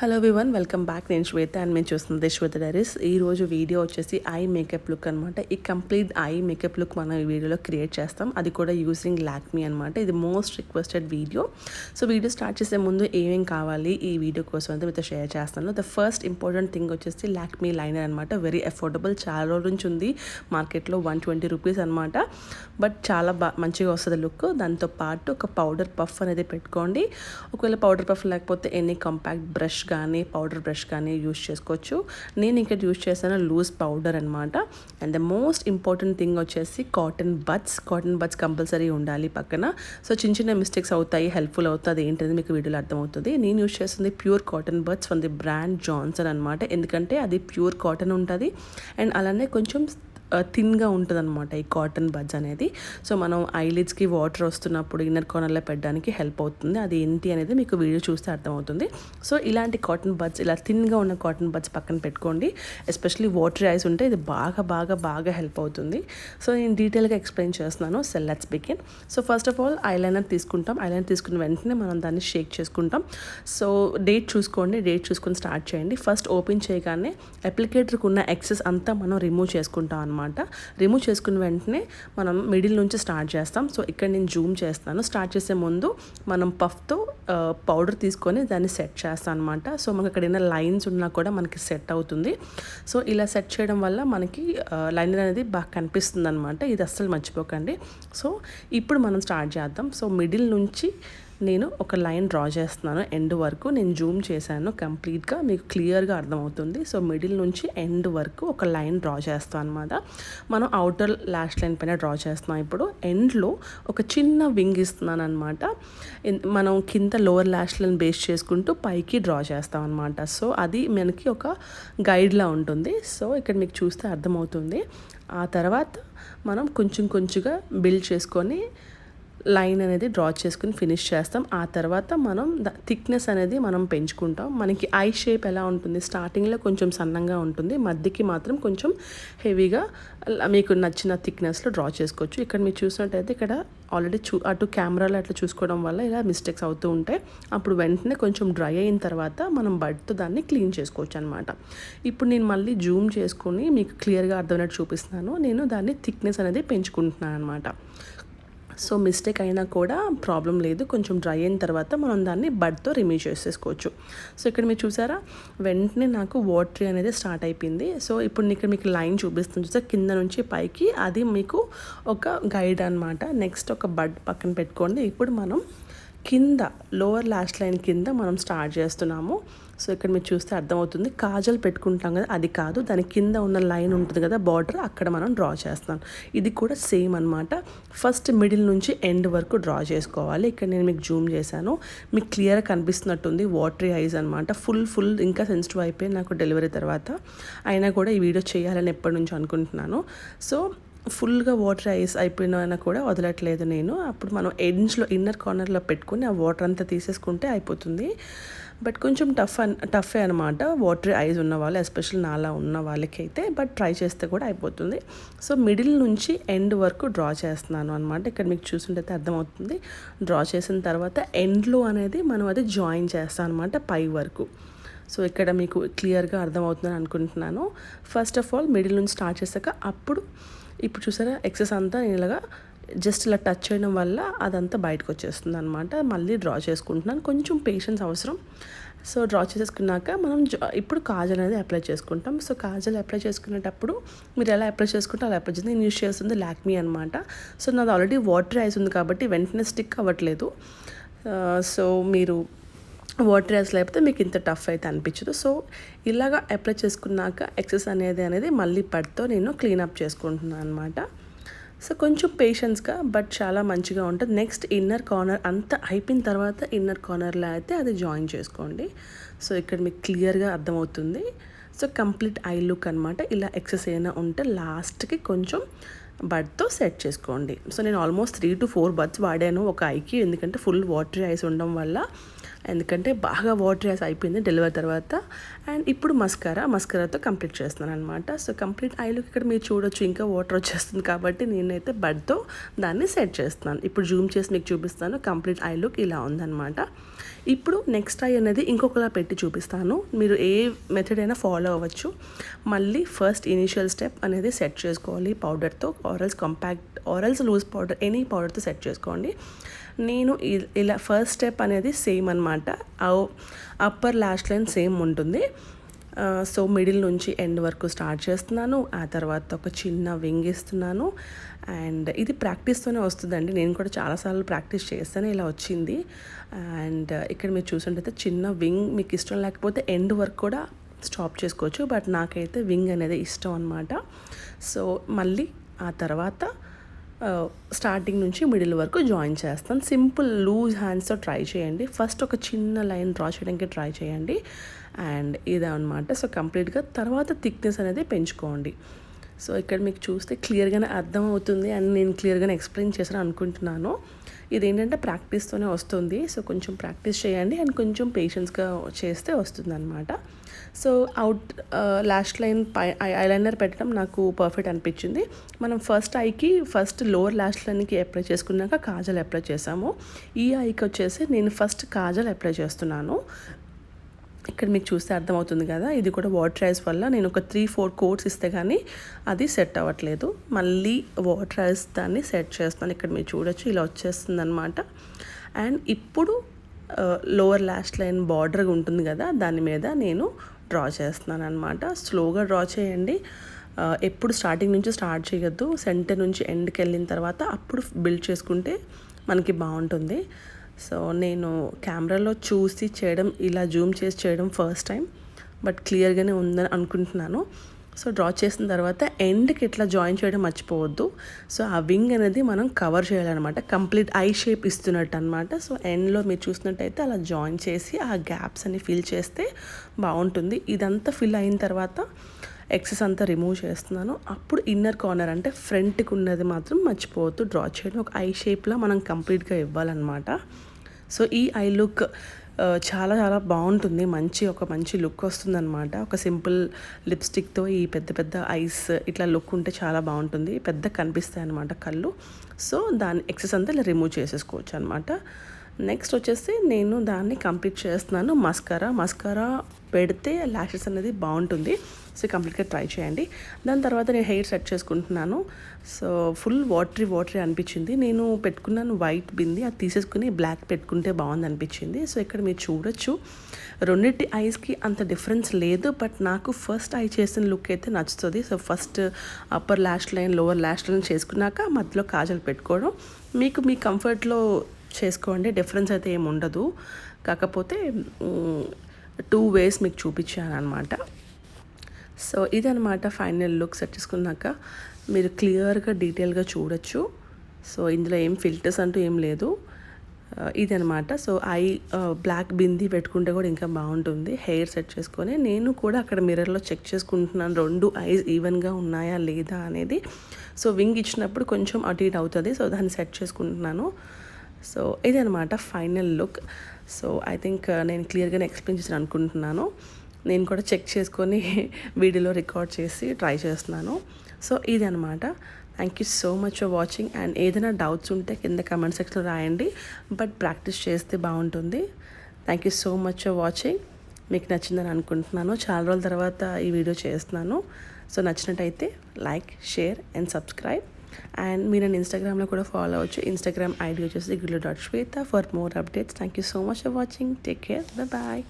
Hello everyone, welcome back. నేను శ్వేత and మేము చూస్తున్నది శ్వేత డైరీస్. ఈరోజు వీడియో వచ్చేసి ఐ మేకప్ లుక్ అనమాట. ఈ కంప్లీట్ ఐ మేకప్ లుక్ మనం ఈ వీడియోలో క్రియేట్ చేస్తాం, అది కూడా యూజింగ్ లాక్మీ అనమాట. ఇది most requested video. So video start చేసే ముందు ఏమేం కావాలి ఈ వీడియో కోసం అయితే మీతో షేర్ చేస్తాను. ద ఫస్ట్ ఇంపార్టెంట్ థింగ్ వచ్చేసి లాక్మీ లైనర్ అనమాట. వెరీ అఫోర్డబుల్, చాలా రోజుల నుంచి ఉంది మార్కెట్లో, 120 రూపీస్ అనమాట. బట్ చాలా మంచిగా వస్తుంది లుక్. దాంతోపాటు ఒక పౌడర్ పఫ్ అనేది పెట్టుకోండి. ఒకవేళ పౌడర్ పఫ్ లేకపోతే ఎనీ కాంపాక్ట్ బ్రష్ కానీ పౌడర్ బ్రష్ కానీ యూస్ చేసుకోవచ్చు. నేను ఇక్కడ యూస్ చేశాను లూజ్ పౌడర్ అనమాట. And the most important thing వచ్చేసి కాటన్ బడ్స్ కంపల్సరీ ఉండాలి పక్కన. సో చిన్న చిన్న మిస్టేక్స్ అవుతాయి, హెల్ప్ఫుల్ అవుతుంది ఏంటనేది మీకు వీడియోలో అర్థమవుతుంది. నేను యూస్ చేస్తుంది pure cotton buds from the brand Johnson అనమాట. ఎందుకంటే అది ప్యూర్ కాటన్ ఉంటుంది అండ్ అలానే కొంచెం థిన్గా ఉంటుంది అనమాట ఈ కాటన్ బడ్స్ అనేది. సో మనం ఐలిడ్స్కి వాటర్ వస్తున్నప్పుడు ఇన్నర్ కార్నర్లో పెట్టడానికి హెల్ప్ అవుతుంది. అది ఏంటి అనేది మీకు వీడియో చూస్తే అర్థమవుతుంది. సో ఇలాంటి కాటన్ బడ్స్, ఇలా థిన్గా ఉన్న కాటన్ బడ్స్ పక్కన పెట్టుకోండి. ఎస్పెషల్లీ వాటర్ ఐస్ ఉంటే ఇది బాగా హెల్ప్ అవుతుంది. సో నేను డీటెయిల్గా ఎక్స్ప్లెయిన్ చేస్తున్నాను. So let's begin. So first of all eyeliner తీసుకుంటాం. ఐలైనర్ తీసుకున్న వెంటనే మనం దాన్ని షేక్ చేసుకుంటాం. సో డేట్ చూసుకొని స్టార్ట్ చేయండి. ఫస్ట్ ఓపెన్ చేయగానే అప్లికేటర్కి ఉన్న ఎక్సెస్ అంతా మనం రిమూవ్ చేసుకుంటాం అనమాట. రిమూవ్ చేసుకున్న వెంటనే మనం మిడిల్ నుంచి స్టార్ట్ చేస్తాం. సో ఇక్కడ నేను జూమ్ చేస్తాను. స్టార్ట్ చేసే ముందు మనం పఫ్తో పౌడర్ తీసుకొని దాన్ని సెట్ చేస్తాం అనమాట. సో మనకి అక్కడ ఏమైనా లైన్స్ ఉన్నా కూడా మనకి సెట్ అవుతుంది. సో ఇలా సెట్ చేయడం వల్ల మనకి లైనర్ అనేది బాగా కనిపిస్తుంది అనమాట. ఇది అస్సలు మర్చిపోకండి. సో ఇప్పుడు మనం స్టార్ట్ చేద్దాం. సో మిడిల్ నుంచి నేను ఒక లైన్ డ్రా చేస్తున్నాను ఎండ్ వరకు. నేను జూమ్ చేశాను, కంప్లీట్గా మీకు క్లియర్గా అర్థమవుతుంది. సో మిడిల్ నుంచి ఎండ్ వరకు ఒక లైన్ డ్రా చేస్తాం అనమాట. మనం అవుటర్ లాష్ లైన్ పైన డ్రా చేస్తున్నాం. ఇప్పుడు ఎండ్లో ఒక చిన్న వింగ్ ఇస్తున్నాను అనమాట. మనం కింద లోవర్ లాష్ లైన్ బేస్ చేసుకుంటూ పైకి డ్రా చేస్తాం అనమాట. సో అది మనకి ఒక గైడ్లా ఉంటుంది. సో ఇక్కడ మీకు చూస్తే అర్థమవుతుంది. ఆ తర్వాత మనం కొంచెంగా బిల్డ్ చేసుకొని లైన్ అనేది డ్రా చేసుకుని ఫినిష్ చేస్తాం. ఆ తర్వాత మనం థిక్నెస్ అనేది మనం పెంచుకుంటాం. మనకి ఐ షేప్ ఎలా ఉంటుంది, స్టార్టింగ్లో కొంచెం సన్నంగా ఉంటుంది, మధ్యకి మాత్రం కొంచెం హెవీగా మీకు నచ్చిన థిక్నెస్లో డ్రా చేసుకోవచ్చు. ఇక్కడ మీరు చూసినట్టయితే ఇక్కడ ఆల్రెడీ అటు కెమెరాలో అట్లా చూసుకోవడం వల్ల ఇలా మిస్టేక్స్ అవుతూ ఉంటాయి. అప్పుడు వెంటనే కొంచెం డ్రై అయిన తర్వాత మనం బడ్తో దాన్ని క్లీన్ చేసుకోవచ్చు అనమాట. ఇప్పుడు నేను మళ్ళీ జూమ్ చేసుకొని మీకు క్లియర్గా అర్థమైనట్టు చూపిస్తున్నాను. నేను దాన్ని థిక్నెస్ అనేది పెంచుకుంటున్నాను అనమాట. సో మిస్టేక్ అయినా కూడా ప్రాబ్లం లేదు. కొంచెం డ్రై అయిన తర్వాత మనం దాన్ని బడ్తో రిమూవ్ చేసేసుకోవచ్చు. సో ఇక్కడ మీరు చూసారా, వెంటనే నాకు వాటర్ అనేది స్టార్ట్ అయిపోయింది. సో ఇప్పుడు ఇక్కడ మీకు లైన్ చూపిస్తుంది చూస్తే కింద నుంచి పైకి, అది మీకు ఒక గైడ్ అనమాట. నెక్స్ట్ ఒక బడ్ పక్కన పెట్టుకోండి. ఇప్పుడు మనం కింద లోవర్ లాష్ లైన్ కింద మనం స్టార్ట్ చేస్తున్నాము. సో ఇక్కడ మీరు చూస్తే అర్థమవుతుంది. కాజల్ పెట్టుకుంటాం కదా, అది కాదు, దాని కింద ఉన్న లైన్ ఉంటుంది కదా బార్డర్, అక్కడ మనం డ్రా చేస్తాం. ఇది కూడా సేమ్ అనమాట. ఫస్ట్ మిడిల్ నుంచి ఎండ్ వరకు డ్రా చేసుకోవాలి. ఇక్కడ నేను మీకు జూమ్ చేశాను, మీకు క్లియర్గా కనిపిస్తున్నట్టుంది. వాటరీ ఐస్ అనమాట. ఫుల్ ఇంకా సెన్సిటివ్ అయిపోయి నాకు డెలివరీ తర్వాత. అయినా కూడా ఈ వీడియో చేయాలని ఎప్పటి నుంచో అనుకుంటున్నాను. సో ఫుల్గా వాటర్ ఐస్ అయిపోయినా కూడా వదలట్లేదు నేను. అప్పుడు మనం ఎండ్స్లో ఇన్నర్ కార్నర్లో పెట్టుకుని ఆ వాటర్ అంతా తీసేసుకుంటే అయిపోతుంది. బట్ కొంచెం టఫే అనమాట వాటర్ ఐస్ ఉన్న వాళ్ళు, ఎస్పెషల్లీ నాలా ఉన్న వాళ్ళకైతే. బట్ ట్రై చేస్తే కూడా అయిపోతుంది. సో మిడిల్ నుంచి ఎండ్ వరకు డ్రా చేస్తున్నాను అనమాట. ఇక్కడ మీకు చూస్తుంటే అర్థమవుతుంది. డ్రా చేసిన తర్వాత ఎండ్లో అనేది మనం అది జాయిన్ చేస్తాం అనమాట పై వరకు. సో ఇక్కడ మీకు క్లియర్గా అర్థమవుతుందని అనుకుంటున్నాను. ఫస్ట్ ఆఫ్ ఆల్ మిడిల్ నుంచి స్టార్ట్ చేశాక ఇప్పుడు చూసారా, ఎక్సెస్ అంతా నేను ఇలాగా జస్ట్ ఇలా టచ్ చేయడం వల్ల అదంతా బయటకు వచ్చేస్తుంది అనమాట. మళ్ళీ డ్రా చేసుకుంటున్నాను. కొంచెం పేషెన్స్ అవసరం. సో డ్రా చేసేసుకున్నాక మనం ఇప్పుడు కాజల్ అనేది అప్లై చేసుకుంటాం. సో కాజల్ అప్లై చేసుకునేటప్పుడు మీరు ఎలా అప్లై చేసుకుంటే అలా అప్లై చేస్తుంది. నేను యూస్ చేస్తుంది లాక్మీ అనమాట. సో నాది ఆల్రెడీ వాటర్ ఐస్ ఉంది కాబట్టి వెంటనే స్టిక్ అవ్వట్లేదు. సో మీరు వాటర్ ఐస్ లేకపోతే మీకు ఇంత టఫ్ అయితే అనిపించదు. సో ఇలాగా అప్లై చేసుకున్నాక ఎక్సెస్ అనేది మళ్ళీ పడ్తో నేను క్లీనప్ చేసుకుంటున్నాను అనమాట. సో కొంచెం పేషెన్స్గా, బట్ చాలా మంచిగా ఉంటుంది. నెక్స్ట్ ఇన్నర్ కార్నర్ అంతా అయిపోయిన తర్వాత ఇన్నర్ కార్నర్లో అయితే అది జాయిన్ చేసుకోండి. సో ఇక్కడ మీకు క్లియర్గా అర్థమవుతుంది. సో కంప్లీట్ ఐ లుక్ అనమాట. ఇలా ఎక్సెస్ అయినా ఉంటే లాస్ట్కి కొంచెం బడ్తో సెట్ చేసుకోండి. సో నేను ఆల్మోస్ట్ 3 to 4 బడ్స్ వాడాను ఒక ఐకి, ఎందుకంటే ఫుల్ వాటర్ ఐస్ ఉండడం వల్ల ఎందుకంటే బాగా వాటర్ అయిపోయింది డెలివరీ తర్వాత. అండ్ ఇప్పుడు మస్కరాతో కంప్లీట్ చేస్తున్నాను అనమాట. సో కంప్లీట్ ఐ లుక్ ఇక్కడ మీరు చూడొచ్చు, ఇంకా వాటర్ వచ్చేస్తుంది కాబట్టి నేనైతే బడ్తో దాన్ని సెట్ చేస్తున్నాను. ఇప్పుడు జూమ్ చేసి మీకు చూపిస్తాను. కంప్లీట్ ఐ లుక్ ఇలా ఉందన్నమాట. ఇప్పుడు నెక్స్ట్ ఐ అనేది ఇంకొకలా పెట్టి చూపిస్తాను. మీరు ఏ మెథడ్ అయినా ఫాలో అవ్వచ్చు. మళ్ళీ ఫస్ట్ ఇనిషియల్ స్టెప్ అనేది సెట్ చేసుకోవాలి పౌడర్తో, ఆరల్స్ లూజ్ పౌడర్, ఎనీ పౌడర్తో సెట్ చేసుకోండి. నేను ఇలా ఫస్ట్ స్టెప్ అనేది సేమ్ అనమాట. అప్పర్ లాష్ లైన్ సేమ్ ఉంటుంది. సో మిడిల్ నుంచి ఎండ్ వరకు స్టార్ట్ చేస్తున్నాను. ఆ తర్వాత ఒక చిన్న వింగ్ ఇస్తున్నాను. అండ్ ఇది ప్రాక్టీస్తోనే వస్తుందండి. నేను కూడా చాలాసార్లు ప్రాక్టీస్ చేస్తేనే ఇలా వచ్చింది. అండ్ ఇక్కడ మీరు చూసినట్టయితే చిన్న వింగ్, మీకు ఇష్టం లేకపోతే ఎండ్ వరకు కూడా స్టాప్ చేసుకోవచ్చు, బట్ నాకైతే వింగ్ అనేది ఇష్టం అనమాట. సో మళ్ళీ ఆ తర్వాత స్టార్టింగ్ నుంచి మిడిల్ వరకు జాయిన్ చేస్తాను. సింపుల్ లూజ్ హ్యాండ్స్తో ట్రై చేయండి. ఫస్ట్ ఒక చిన్న లైన్ డ్రా చేయడానికి ట్రై చేయండి. అండ్ ఇదే అనమాట. సో కంప్లీట్గా తర్వాత థిక్నెస్ అనేది పెంచుకోండి. సో ఇక్కడ మీకు చూస్తే క్లియర్గానే అర్థమవుతుంది అండ్ నేను క్లియర్గానే ఎక్స్ప్లెయిన్ చేశాను అనుకుంటున్నాను. ఇదేంటంటే ప్రాక్టీస్తోనే వస్తుంది. సో కొంచెం ప్రాక్టీస్ చేయండి అండ్ కొంచెం పేషెన్స్గా చేస్తే వస్తుంది అనమాట. సో లాస్ట్ లైన్ ఐలైనర్ పెట్టడం నాకు పర్ఫెక్ట్ అనిపించింది. మనం ఫస్ట్ లోవర్ లాస్ట్ లైన్కి అప్లై చేసుకున్నాక కాజల్ అప్లై చేసాము. ఈ ఐకి వచ్చేసి నేను ఫస్ట్ కాజల్ అప్లై చేస్తున్నాను. ఇక్కడ మీకు చూస్తే అర్థమవుతుంది కదా, ఇది కూడా వాటర్ ఐస్ వల్ల నేను ఒక 3-4 కోట్స్ ఇస్తే కానీ అది సెట్ అవ్వట్లేదు. మళ్ళీ వాటర్ ఐస్ దాన్ని సెట్ చేస్తాను. ఇక్కడ మీరు చూడొచ్చు, ఇలా వచ్చేస్తుంది అనమాట. అండ్ ఇప్పుడు లోవర్ లాస్ట్ లైన్ బార్డర్ ఉంటుంది కదా, దాని మీద నేను డ్రా చేస్తున్నాను అనమాట. స్లోగా డ్రా చేయండి. ఎప్పుడు స్టార్టింగ్ నుంచి స్టార్ట్ చేయొద్దు. సెంటర్ నుంచి ఎండ్కి వెళ్ళిన తర్వాత అప్పుడు బిల్డ్ చేసుకుంటే మనకి బాగుంటుంది. సో నేను కెమెరాలో చూసి చేయడం, ఇలా జూమ్ చేసి చేయడం ఫస్ట్ టైం, బట్ క్లియర్గానే ఉందని అనుకుంటున్నాను. సో డ్రా చేసిన తర్వాత ఎండ్కి ఇట్లా జాయిన్ చేయడం మర్చిపోవద్దు. సో ఆ వింగ్ అనేది మనం కవర్ చేయాలన్నమాట, కంప్లీట్ ఐ షేప్ ఇస్తున్నట్టు అనమాట. సో ఎండ్లో మీరు చూసినట్టయితే అలా జాయిన్ చేసి ఆ గ్యాప్స్ అన్ని ఫిల్ చేస్తే బాగుంటుంది. ఇదంతా ఫిల్ అయిన తర్వాత ఎక్సెస్ అంతా రిమూవ్ చేస్తున్నాను. అప్పుడు ఇన్నర్ కార్నర్ అంటే ఫ్రంట్కి ఉన్నది మాత్రం మర్చిపోవద్దు డ్రా చేయడం. ఒక ఐ షేప్లో మనం కంప్లీట్గా ఇవ్వాలన్నమాట. సో ఈ ఐ లుక్ చాలా చాలా బాగుంటుంది. ఒక మంచి లుక్ వస్తుందన్నమాట. ఒక సింపుల్ లిప్స్టిక్తో ఈ పెద్ద పెద్ద ఐస్ ఇట్లా లుక్ ఉంటే చాలా బాగుంటుంది. పెద్ద కనిపిస్తాయి అన్నమాట కళ్ళు. సో దాని ఎక్సెస్ అంతా ఇలా రిమూవ్ చేసేసుకోవచ్చు అనమాట. నెక్స్ట్ వచ్చేసి నేను దాన్ని కంప్లీట్ చేస్తున్నాను. మస్కారా పెడితే ల్యాషెస్ అనేది బాగుంటుంది. సో కంప్లీట్గా ట్రై చేయండి. దాని తర్వాత నేను హెయిర్ సెట్ చేసుకుంటున్నాను. సో ఫుల్ వాటరీ అనిపించింది. నేను పెట్టుకున్నాను వైట్ బింది, అది తీసేసుకుని బ్లాక్ పెట్టుకుంటే బాగుంది అనిపించింది. సో ఇక్కడ మీరు చూడొచ్చు, రెండింటి ఐస్కి అంత డిఫరెన్స్ లేదు, బట్ నాకు ఫస్ట్ ఐ చేసిన లుక్ అయితే నచ్చుతుంది. So first upper lash line, lower lash line చేసుకున్నాక మధ్యలో కాజల్ పెట్టుకోవడం. మీకు మీ కంఫర్ట్లో చేసుకోండి, డిఫరెన్స్ అయితే ఏమి ఉండదు. కాకపోతే 2 ways మీకు చూపించాను అనమాట. సో ఇదనమాట ఫైనల్ లుక్. సెట్ చేసుకున్నాక మీరు క్లియర్గా డీటెయిల్గా చూడొచ్చు. సో ఇందులో ఏం ఫిల్టర్స్ అంటూ ఏం లేదు. ఇదనమాట. సో బ్లాక్ బింది పెట్టుకుంటే కూడా ఇంకా బాగుంటుంది. హెయిర్ సెట్ చేసుకొని నేను కూడా అక్కడ మిర్రర్లో చెక్ చేసుకుంటున్నాను 2 ఐస్ ఈవెన్గా ఉన్నాయా లేదా అనేది. సో వింగ్ ఇచ్చినప్పుడు కొంచెం అటు ఇటు అవుతుంది. సో దాన్ని సెట్ చేసుకుంటున్నాను. సో ఇదనమాట final look. So I think నేను క్లియర్గానే ఎక్స్ప్లెయిన్ చేసి అనుకుంటున్నాను. నేను కూడా చెక్ చేసుకొని వీడియోలో రికార్డ్ చేసి ట్రై చేస్తున్నాను. సో ఇది అనమాట. Thank you so much for watching. And ఏదైనా డౌట్స్ ఉంటే కింద కమెంట్ సెక్షన్లో రాయండి, బట్ ప్రాక్టీస్ చేస్తే బాగుంటుంది. Thank you so much for watching. మీకు నచ్చిందని అనుకుంటున్నాను. చాలా రోజుల తర్వాత ఈ వీడియో చేస్తున్నాను. సో నచ్చినట్టయితే like, share and subscribe. And మీరు నన్ను ఇన్స్టాగ్రామ్లో కూడా ఫాలో అవ్వచ్చు. ఇన్స్టాగ్రామ్ ఐడి వచ్చేసి gulu.shweta for more updates. Thank you so much for watching. Take care. Bye.